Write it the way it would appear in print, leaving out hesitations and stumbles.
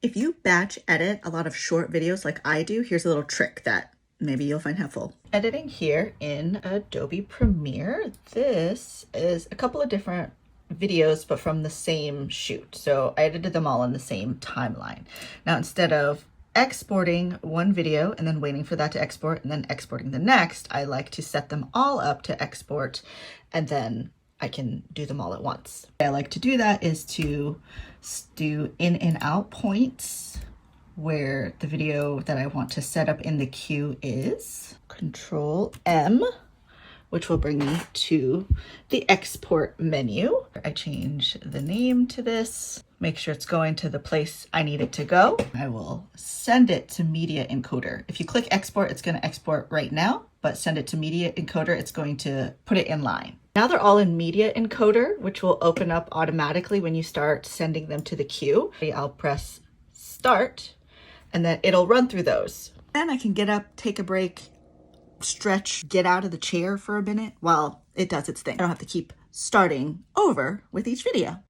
If you batch edit a lot of short videos like I do, here's a little trick that maybe you'll find helpful. Editing here in Adobe Premiere. This is a couple of different videos, but from the same shoot. So I edited them all in the same timeline. Now, instead of exporting one video and then waiting for that to export and then exporting the next, I like to set them all up to export and then I can do them all at once. The way I like to do that is to do in and out points where the video that I want to set up in the queue is. Control M, which will bring me to the export menu. I change the name to this, make sure it's going to the place I need it to go. I will send it to Media Encoder. If you click export, it's going to export right now, but send it to Media Encoder, it's going to put it in line. Now they're all in Media Encoder, which will open up automatically when you start sending them to the queue. I'll press start and then it'll run through those. Then I can get up, take a break, stretch, get out of the chair for a minute while it does its thing. I don't have to keep starting over with each video.